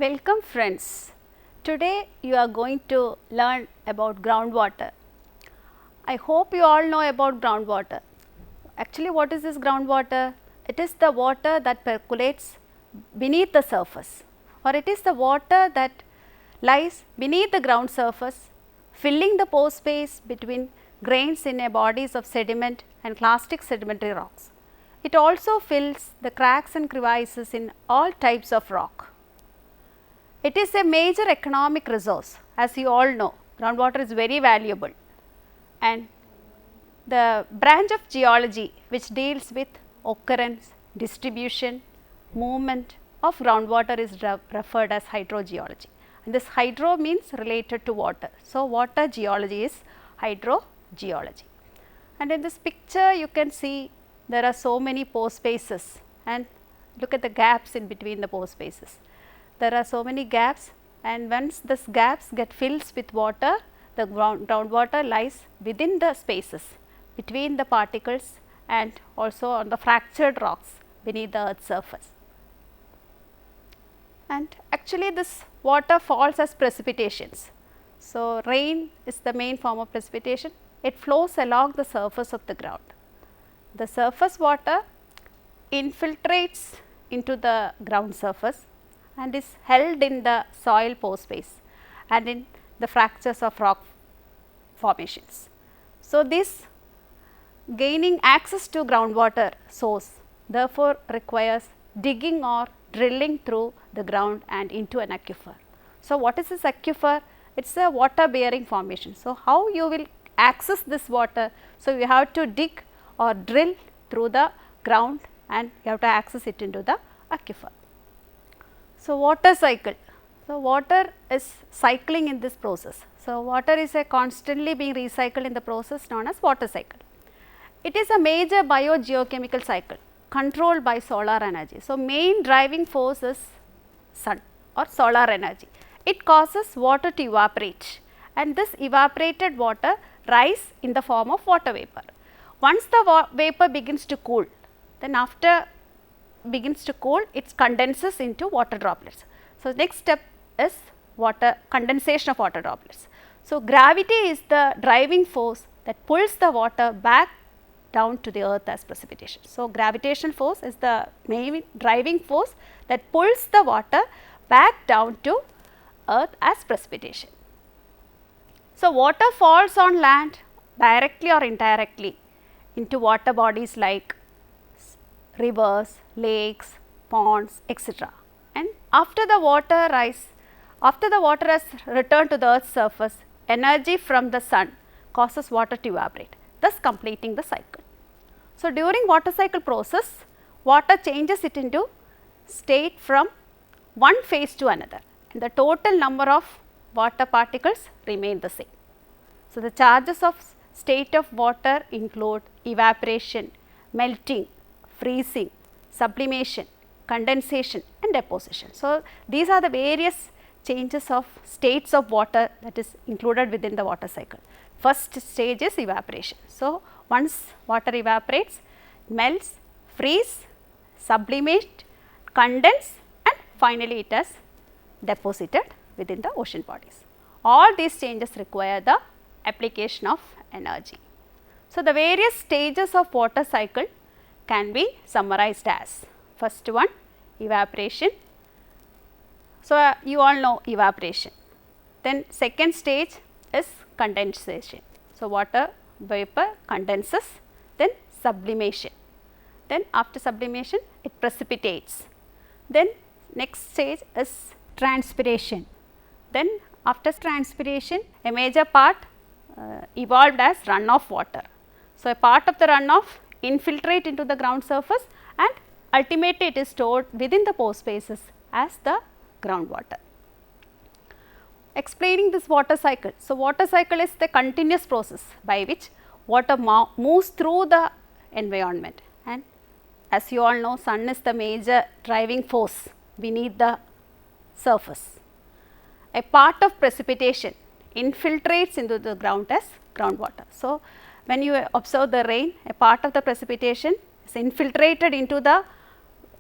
Welcome friends. Today you are going to learn about groundwater. I hope you all know about groundwater. Actually, what is this groundwater? It is the water that percolates beneath the surface, or it is the water that lies beneath the ground surface, filling the pore space between grains in a bodies of sediment and clastic sedimentary rocks. It also fills the cracks and crevices in all types of rock. It is a major economic resource, as you all know. Groundwater is very valuable, and the branch of geology which deals with occurrence, distribution, movement of groundwater is referred as hydrogeology, and this hydro means related to water. So, water geology is hydrogeology, and in this picture you can see there are so many pore spaces, and look at the gaps in between the pore spaces. There are so many gaps, and once this gaps get filled with water, the groundwater lies within the spaces between the particles and also on the fractured rocks beneath the earth's surface. And actually this water falls as precipitations. So, rain is the main form of precipitation. It flows along the surface of the ground. The surface water infiltrates into the ground surface and is held in the soil pore space and in the fractures of rock formations. So, this gaining access to groundwater source therefore requires digging or drilling through the ground and into an aquifer. So, what is this aquifer? It is a water bearing formation. So, how you will access this water? So, you have to dig or drill through the ground and you have to access it into the aquifer. So, water cycle. So, water is cycling in this process. So, water is a constantly being recycled in the process known as water cycle. It is a major biogeochemical cycle controlled by solar energy. So, main driving force is sun or solar energy. It causes water to evaporate, and this evaporated water rise in the form of water vapor. Once the vapor begins to cool, then after begins to cool, it condenses into water droplets. So, next step is water condensation of water droplets. So, gravity is the driving force that pulls the water back down to the earth as precipitation. So, gravitation force is the main driving force that pulls the water back down to earth as precipitation. So, water falls on land directly or indirectly into water bodies like rivers, lakes, ponds, etc. And after the water has returned to the earth's surface, energy from the sun causes water to evaporate, thus completing the cycle. So, during water cycle process, water changes it into state from one phase to another, and the total number of water particles remain the same. So, the charges of state of water include evaporation, melting, freezing, sublimation, condensation and deposition. So, these are the various changes of states of water that is included within the water cycle. First stage is evaporation. So, once water evaporates, melts, freeze, sublimate, condense and finally it is deposited within the ocean bodies. All these changes require the application of energy. So, the various stages of water cycle can be summarized as: first one, evaporation. So, you all know evaporation. Then second stage is condensation. So, water vapor condenses, then sublimation. Then after sublimation it precipitates. Then next stage is transpiration. Then after transpiration a major part evolved as runoff water. So, a part of the runoff infiltrate into the ground surface and ultimately it is stored within the pore spaces as the groundwater. Explaining this water cycle. So, water cycle is the continuous process by which water moves through the environment, and as you all know, sun is the major driving force beneath the surface. A part of precipitation infiltrates into the ground as groundwater. So, when you observe the rain, a part of the precipitation is infiltrated into the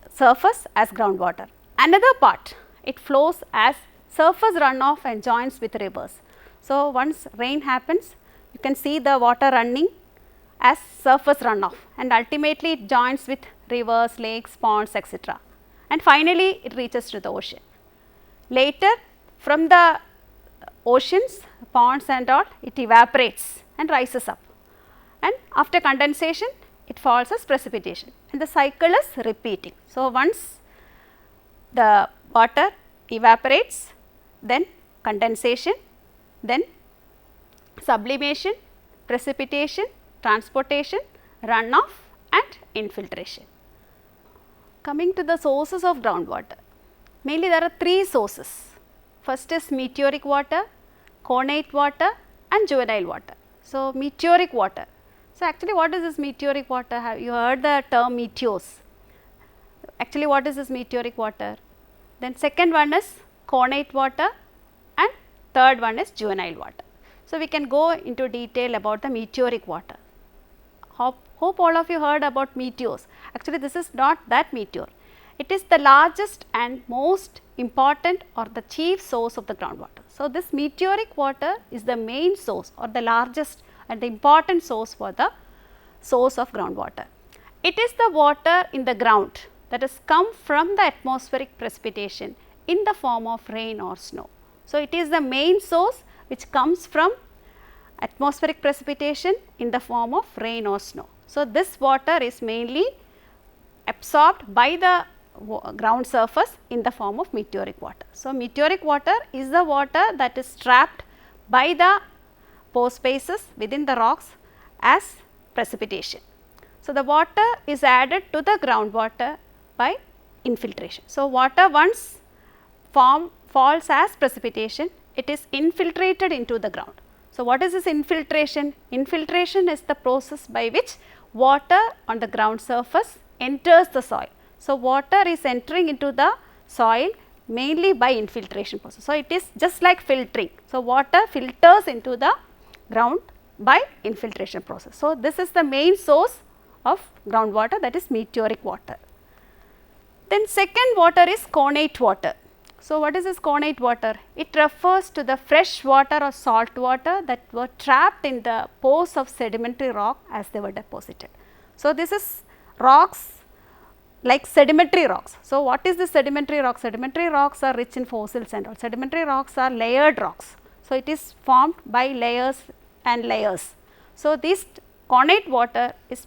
surface as groundwater. Another part, it flows as surface runoff and joins with rivers. So, once rain happens, you can see the water running as surface runoff and ultimately it joins with rivers, lakes, ponds, etc. And finally, it reaches to the ocean. Later, from the oceans, ponds and all, it evaporates and rises up, and after condensation it falls as precipitation, and the cycle is repeating. So, once the water evaporates, then condensation, then sublimation, precipitation, transportation, runoff and infiltration. Coming to the sources of groundwater, mainly there are three sources. First is meteoric water, connate water and juvenile water. So, meteoric water. So, actually what is this meteoric water? Have you heard the term meteors? Actually what is this meteoric water? Then second one is connate water and third one is juvenile water. So, we can go into detail about the meteoric water. Hope all of you heard about meteors. Actually this is not that meteor. It is the largest and most important or the chief source of the groundwater. So, this meteoric water is the main source or the largest and the important source for the source of groundwater. It is the water in the ground that has come from the atmospheric precipitation in the form of rain or snow. So, it is the main source which comes from atmospheric precipitation in the form of rain or snow. So, this water is mainly absorbed by the ground surface in the form of meteoric water. So, meteoric water is the water that is trapped by the pore spaces within the rocks as precipitation. So, the water is added to the groundwater by infiltration. So, water once falls as precipitation, it is infiltrated into the ground. So, what is this infiltration? Infiltration is the process by which water on the ground surface enters the soil. So, water is entering into the soil mainly by infiltration process. So, it is just like filtering. So, water filters into the ground by infiltration process. So, this is the main source of groundwater, that is meteoric water. Then second water is connate water. So, what is this connate water? It refers to the fresh water or salt water that were trapped in the pores of sedimentary rock as they were deposited. So, this is rocks like sedimentary rocks. So, what is this sedimentary rock? Sedimentary rocks are rich in fossils and all. Sedimentary rocks are layered rocks. So, it is formed by layers and layers. So, this connate water is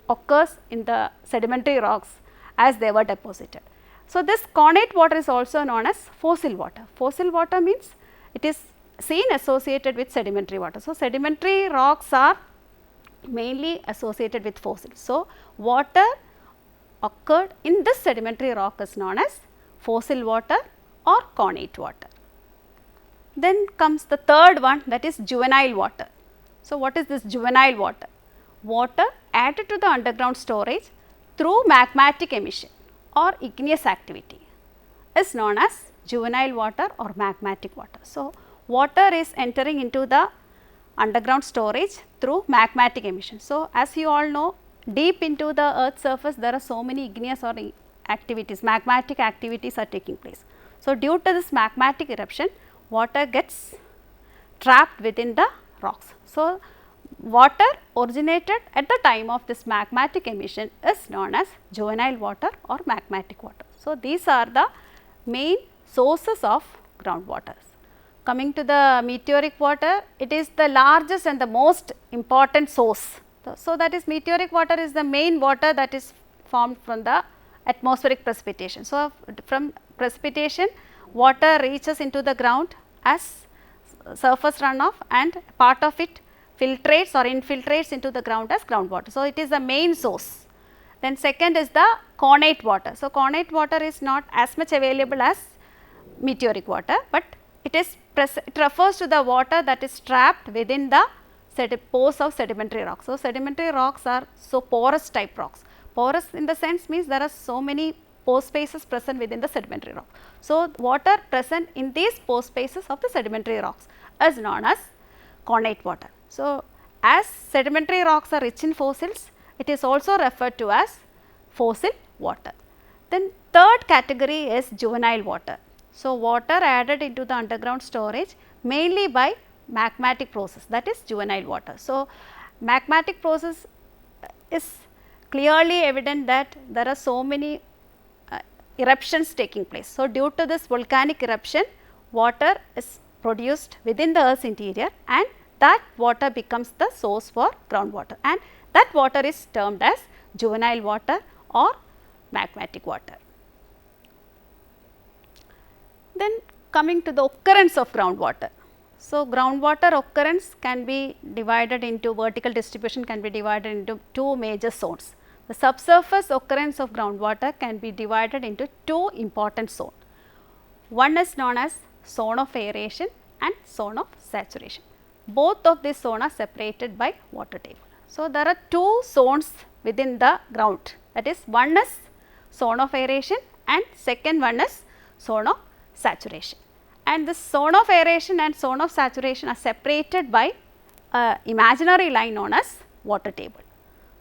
occurs in the sedimentary rocks as they were deposited. So, this connate water is also known as fossil water. Fossil water means it is seen associated with sedimentary water. So, sedimentary rocks are mainly associated with fossils. So, water occurred in this sedimentary rock is known as fossil water or connate water. Then comes the third one, that is juvenile water. So, what is this juvenile water? Water added to the underground storage through magmatic emission or igneous activity is known as juvenile water or magmatic water. So, water is entering into the underground storage through magmatic emission. So, as you all know, deep into the earth surface there are so many igneous or activities, magmatic activities are taking place. So, due to this magmatic eruption, water gets trapped within the rocks. So, water originated at the time of this magmatic emission is known as juvenile water or magmatic water. So, these are the main sources of groundwater. Coming to the meteoric water, it is the largest and the most important source. So, that is meteoric water is the main water that is formed from the atmospheric precipitation. So, from precipitation water reaches into the ground as surface runoff and part of it filtrates or infiltrates into the ground as groundwater. So, it is the main source. Then second is the connate water. So, connate water is not as much available as meteoric water, but it refers to the water that is trapped within the pores of sedimentary rocks. So, sedimentary rocks are so porous type rocks. Porous in the sense means there are so many pore spaces present within the sedimentary rock. So, water present in these pore spaces of the sedimentary rocks is known as connate water. So, as sedimentary rocks are rich in fossils, it is also referred to as fossil water. Then third category is juvenile water. So, water added into the underground storage mainly by magmatic process, that is juvenile water. So, magmatic process is clearly evident that there are so many eruptions taking place. So, due to this volcanic eruption, water is produced within the earth's interior and that water becomes the source for groundwater, and that water is termed as juvenile water or magmatic water. Then coming to the occurrence of groundwater. So, groundwater occurrence can be divided into, vertical distribution can be divided into two major zones. The subsurface occurrence of groundwater can be divided into two important zones. One is known as zone of aeration and zone of saturation. Both of these zones are separated by water table. So, there are two zones within the ground, that is, one is zone of aeration and second one is zone of saturation. And this zone of aeration and zone of saturation are separated by an imaginary line known as water table.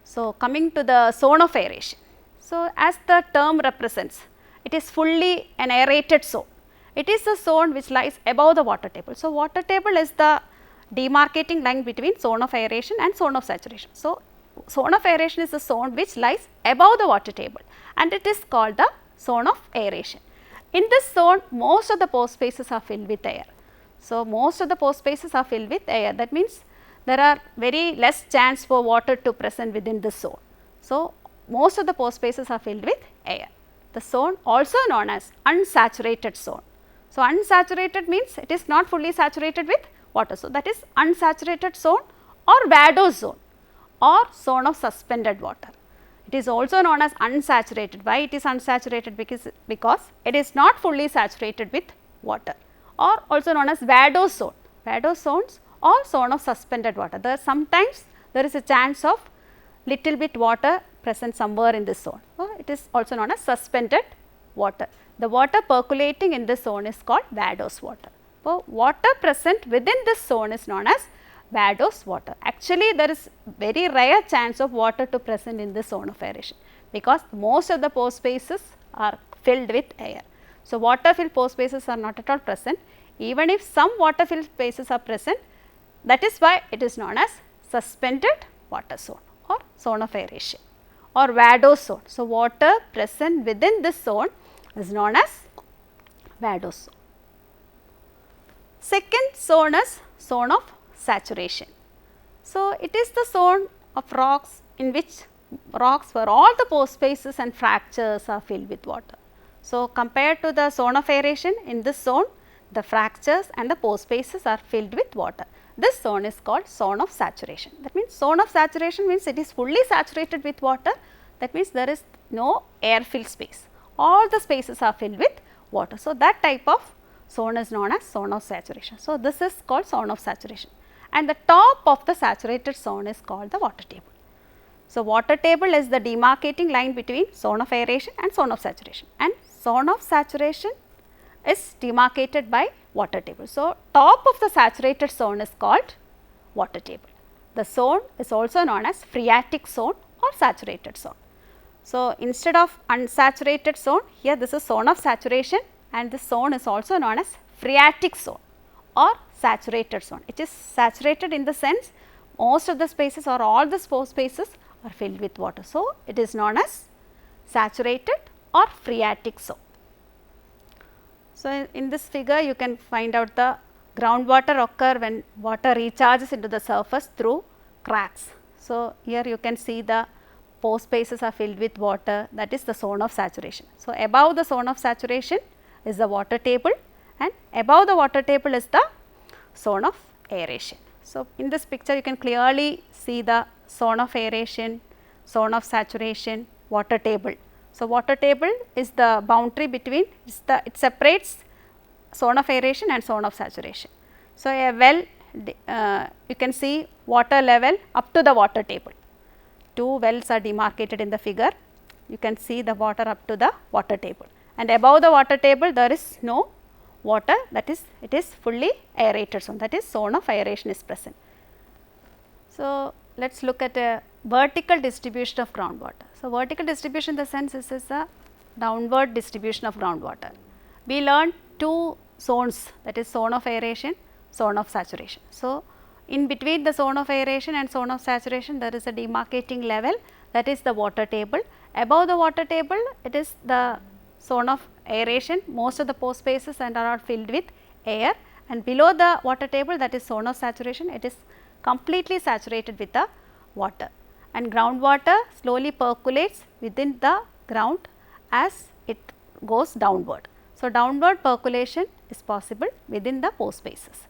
So, coming to the zone of aeration. So, as the term represents, it is fully an aerated zone. It is the zone which lies above the water table. So, water table is the demarcating line between zone of aeration and zone of saturation. So, zone of aeration is the zone which lies above the water table and it is called the zone of aeration. In this zone, most of the pore spaces are filled with air. So, most of the pore spaces are filled with air, that means there are very less chance for water to present within this zone. So, most of the pore spaces are filled with air. The zone also known as unsaturated zone. So, unsaturated means it is not fully saturated with water. So, that is unsaturated zone or vadose zone or zone of suspended water. It is also known as unsaturated. Why it is unsaturated? Because it is not fully saturated with water, or also known as vadose zone. Vadose zones or zone of suspended water. Sometimes there is a chance of little bit water present somewhere in this zone. So, it is also known as suspended water. The water percolating in this zone is called vadose water. So, water present within this zone is known as vadose water. Actually, there is very rare chance of water to present in this zone of aeration, because most of the pore spaces are filled with air. So, water filled pore spaces are not at all present. Even if some water filled spaces are present, that is why it is known as suspended water zone or zone of aeration or vadose zone. So, water present within this zone is known as vadose zone. Second zone is zone of saturation. So, it is the zone of rocks in which rocks where all the pore spaces and fractures are filled with water. So, compared to the zone of aeration, in this zone the fractures and the pore spaces are filled with water. This zone is called zone of saturation. That means, zone of saturation means it is fully saturated with water. That means, there is no air filled space, all the spaces are filled with water. So, that type of zone is known as zone of saturation. So, this is called zone of saturation, and the top of the saturated zone is called the water table. So, water table is the demarcating line between zone of aeration and zone of saturation, and zone of saturation is demarcated by water table. So, top of the saturated zone is called water table. The zone is also known as phreatic zone or saturated zone. So, instead of unsaturated zone, here this is zone of saturation, and this zone is also known as phreatic zone or saturated zone. It is saturated in the sense most of the spaces or all the pore spaces are filled with water. So, it is known as saturated or phreatic zone. So, in this figure you can find out the groundwater occur when water recharges into the surface through cracks. So, here you can see the pore spaces are filled with water, that is the zone of saturation. So, above the zone of saturation is the water table, and above the water table is the zone of aeration. So, in this picture you can clearly see the zone of aeration, zone of saturation, water table. So, water table is the boundary between, it separates zone of aeration and zone of saturation. So, a well you can see water level up to the water table. Two wells are demarcated in the figure. You can see the water up to the water table, and above the water table there is no water, that is it is fully aerated zone, that is zone of aeration is present. So, let us look at a vertical distribution of groundwater. So, vertical distribution in the sense this is a downward distribution of groundwater. We learned two zones, that is zone of aeration, zone of saturation. So, in between the zone of aeration and zone of saturation there is a demarcating level, that is the water table. Above the water table it is the zone of aeration, most of the pore spaces and are filled with air, and below the water table, that is zone of saturation, it is completely saturated with the water, and groundwater slowly percolates within the ground as it goes downward. So, downward percolation is possible within the pore spaces.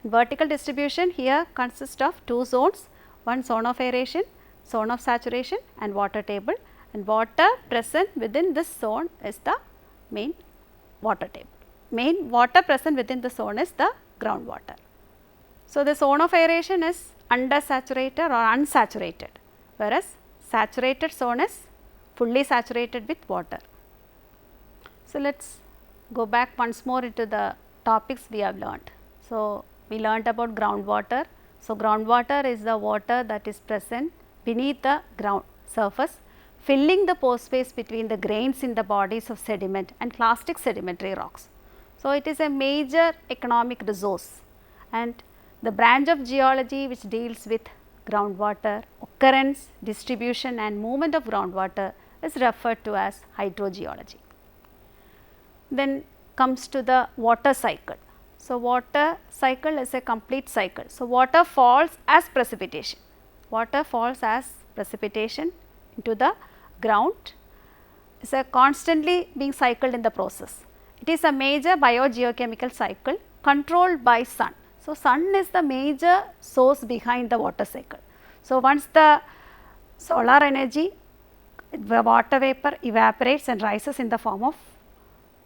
Vertical distribution here consists of two zones, one zone of aeration, zone of saturation and water table, and water present within this zone is the main water table. Main water present within the zone is the groundwater. So, the zone of aeration is undersaturated or unsaturated, whereas saturated zone is fully saturated with water. So, let us go back once more into the topics we have learnt. So, we learnt about groundwater. So, groundwater is the water that is present beneath the ground surface, filling the pore space between the grains in the bodies of sediment and clastic sedimentary rocks. So, it is a major economic resource, and the branch of geology which deals with groundwater, occurrence, distribution and movement of groundwater is referred to as hydrogeology. Then comes to the water cycle. So, water cycle is a complete cycle. So, water falls as precipitation, water falls as precipitation into the ground, is a constantly being cycled in the process. It is a major biogeochemical cycle controlled by sun. So, sun is the major source behind the water cycle. So, once the solar energy, the water vapor evaporates and rises in the form of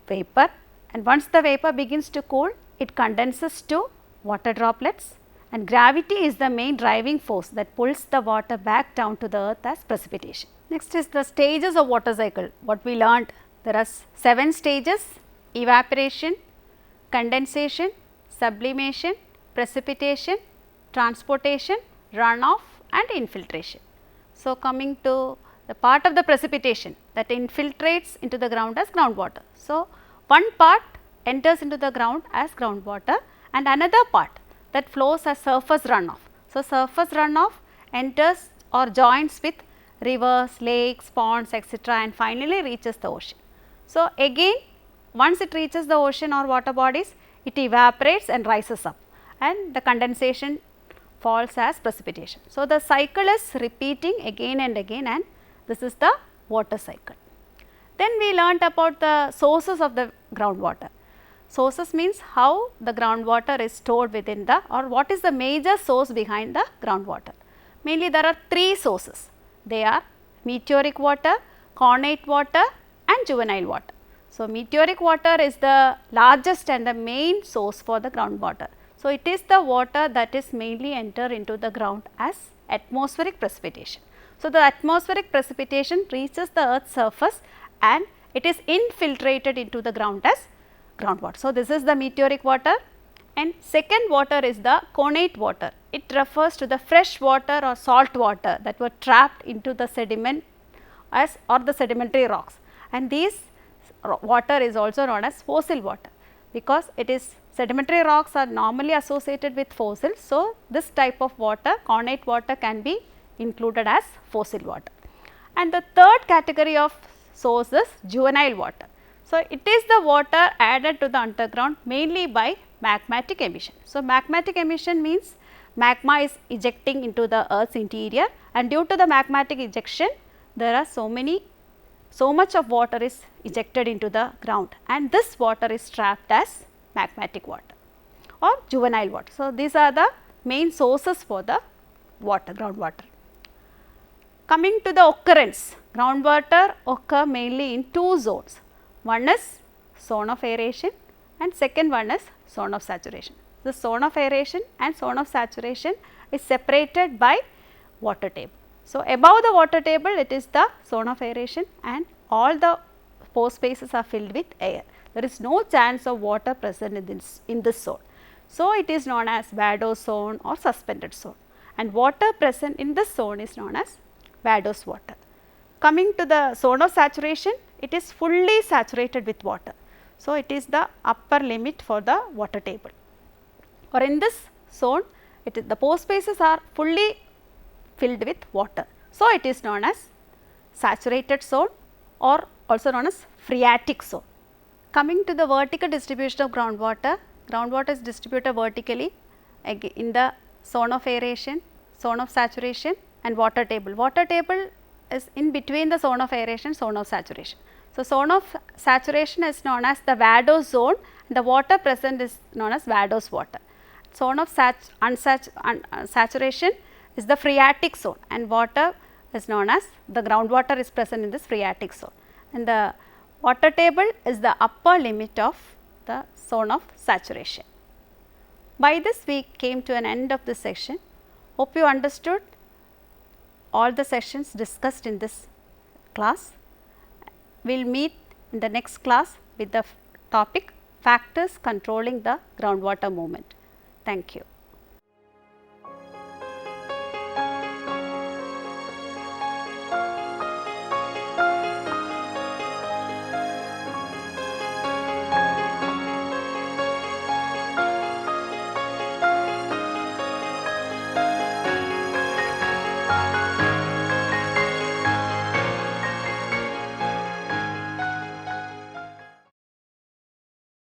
vapor, and once the vapor begins to cool, it condenses to water droplets, and gravity is the main driving force that pulls the water back down to the earth as precipitation. Next is the stages of water cycle. What we learnt, there are 7 stages: evaporation, condensation, sublimation, precipitation, transportation, runoff and infiltration. So, coming to the part of the precipitation that infiltrates into the ground as groundwater. So, one part enters into the ground as groundwater and another part that flows as surface runoff. So, surface runoff enters or joins with rivers, lakes, ponds, etc., and finally reaches the ocean. So, again once it reaches the ocean or water bodies, it evaporates and rises up, and the condensation falls as precipitation. So, the cycle is repeating again and again, and this is the water cycle. Then we learnt about the sources of the groundwater. Sources means how the groundwater is stored within the, or what is the major source behind the groundwater. Mainly there are 3 sources. They are meteoric water, connate water and juvenile water. So, meteoric water is the largest and the main source for the groundwater. So, it is the water that is mainly enter into the ground as atmospheric precipitation. So, the atmospheric precipitation reaches the earth's surface and it is infiltrated into the ground as groundwater. So, this is the meteoric water, and second water is the connate water. It refers to the fresh water or salt water that were trapped into the sediment as or the sedimentary rocks, and these water is also known as fossil water because it is sedimentary rocks are normally associated with fossils. So, this type of water, connate water, can be included as fossil water. And the third category of source is juvenile water. So, it is the water added to the underground mainly by magmatic emission. So, magmatic emission means magma is ejecting into the earth's interior, and due to the magmatic ejection there are so much of water is ejected into the ground, and this water is trapped as magmatic water or juvenile water. So, these are the main sources for the water, groundwater. Coming to the occurrence, groundwater occur mainly in 2 zones. One is zone of aeration and second one is zone of saturation. The zone of aeration and zone of saturation is separated by water table. So, above the water table it is the zone of aeration and all the pore spaces are filled with air. There is no chance of water present in this zone. So, it is known as vadose zone or suspended zone, and water present in this zone is known as vadose water. Coming to the zone of saturation, it is fully saturated with water. So, it is the upper limit for the water table, or in this zone it is the pore spaces are fully filled with water. So, it is known as saturated zone or also known as phreatic zone. Coming to the vertical distribution of groundwater, groundwater is distributed vertically in the zone of aeration, zone of saturation and water table. Water table is in between the zone of aeration, zone of saturation. So, zone of saturation is known as the vadose zone and the water present is known as vadose water. Zone of saturation is the phreatic zone and water is known as the groundwater is present in this phreatic zone, and the water table is the upper limit of the zone of saturation. By this we came to an end of this section. Hope you understood all the sessions discussed in this class. We will meet in the next class with the topic factors controlling the groundwater movement. Thank you.